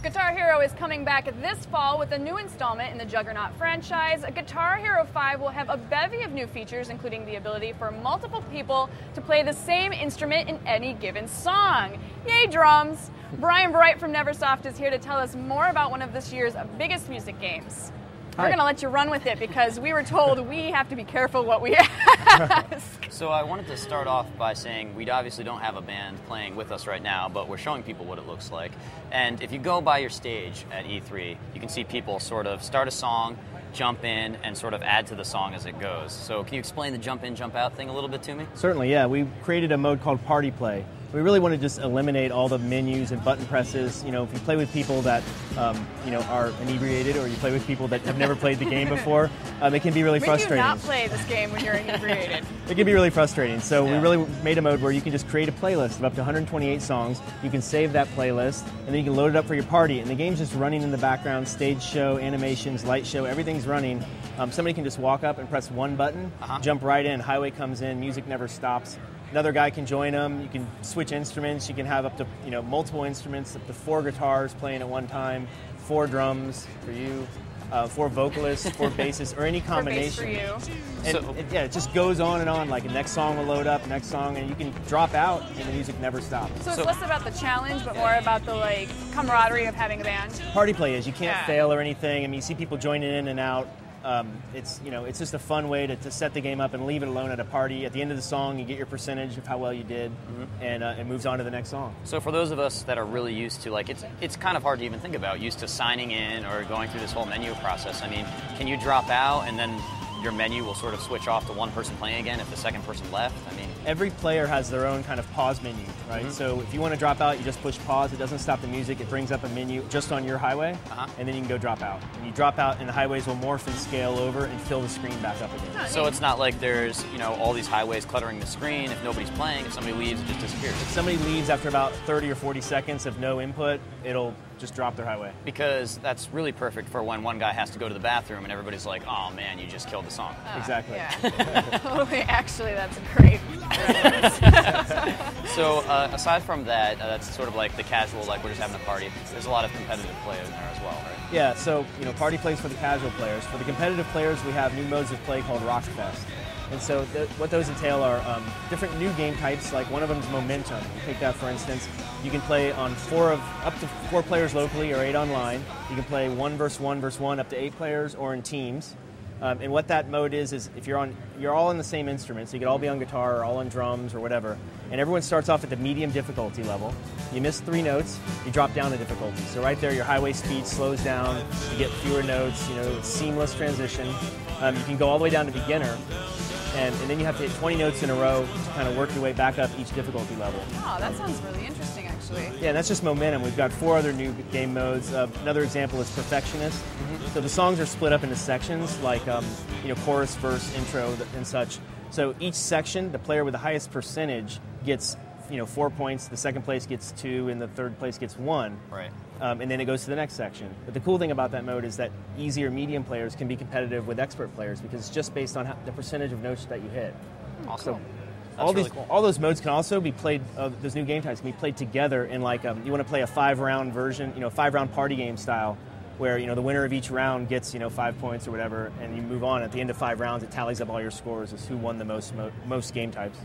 Guitar Hero is coming back this fall with a new installment in the Juggernaut franchise. Guitar Hero 5 will have a bevy of new features, including the ability for multiple people to play the same instrument in any given song. Yay, drums! Brian Bright from Neversoft is here to tell us more about one of this year's biggest music games. We're going to let you run with it because we were told we have to be careful what we ask. So I wanted to start off by saying we obviously don't have a band playing with us right now, but we're showing people what it looks like. And if you go by your stage at E3, you can see people sort of start a song, jump in, and sort of add to the song as it goes. So can you explain the jump in, jump out thing a little bit to me? Certainly, yeah. We created a mode called Party Play. We really want to just eliminate all the menus and button presses. You know, if you play with people that, are inebriated, or you play with people that have never played the game before, it can be really frustrating. We do not play this game when you're inebriated. It can be really frustrating. So we really made a mode where you can just create a playlist of up to 128 songs. You can save that playlist, and then you can load it up for your party. And the game's just running in the background, stage show, animations, light show, everything's running. Somebody can just walk up and press one button, jump right in, highway comes in, music never stops. Another guy can join them. You can switch instruments. You can have up to multiple instruments, up to 4 guitars playing at one time, 4 drums for you, 4 vocalists, 4 bassists, or any combination. 4 bass for you. And it just goes on and on. Like the next song will load up, next song, and you can drop out, and the music never stops. So it's less about the challenge, but more about the camaraderie of having a band. Party play is you can't fail or anything. I mean, you see people joining in and out. It's just a fun way to set the game up and leave it alone at a party. At the end of the song, you get your percentage of how well you did, and it moves on to the next song. So for those of us that are really used to, it's kind of hard to even think about, used to signing in or going through this whole menu process. I mean, can you drop out and then your menu will sort of switch off to one person playing again if the second person left? I mean, every player has their own kind of pause menu, right? So if you want to drop out, you just push pause. It doesn't stop the music. It brings up a menu just on your highway, and then you can go drop out. And you drop out, and the highways will morph and scale over and fill the screen back up again. So it's not like there's all these highways cluttering the screen. If nobody's playing, if somebody leaves, it just disappears. If somebody leaves after about 30 or 40 seconds of no input, it'll just drop their highway. Because that's really perfect for when one guy has to go to the bathroom and everybody's like, oh man, you just killed the song. Exactly. Yeah. Totally. Actually, that's a great So aside from that, that's sort of like the casual, like we're just having a party. There's a lot of competitive play in there as well, right? Yeah, so party plays for the casual players. For the competitive players, we have new modes of play called Rockfest. And so what those entail are different new game types. Like one of them is Momentum. You take that for instance. You can play on up to 4 players locally or 8 online. You can play 1 versus 1 versus 1 up to 8 players or in teams. And what that mode is if you're all on the same instrument, so you could all be on guitar or all on drums or whatever, and everyone starts off at the medium difficulty level. You miss 3 notes, you drop down a difficulty. So right there, your highway speed slows down, you get fewer notes, it's seamless transition. You can go all the way down to beginner, and then you have to hit 20 notes in a row to kind of work your way back up each difficulty level. Oh, that sounds really interesting, actually. Yeah, that's just Momentum. We've got 4 other new game modes. Another example is Perfectionist. So the songs are split up into sections, like chorus, verse, intro, and such. So each section, the player with the highest percentage gets 4 points. The second place gets 2, and the third place gets 1. Right. And then it goes to the next section. But the cool thing about that mode is that easy or medium players can be competitive with expert players because it's just based on the percentage of notes that you hit. Awesome. So all those modes can also be played. Those new game types can be played together in you want to play a 5-round version, 5-round party game style, where the winner of each round gets 5 points or whatever, and you move on. At the end of 5 rounds, it tallies up all your scores as who won the most game types.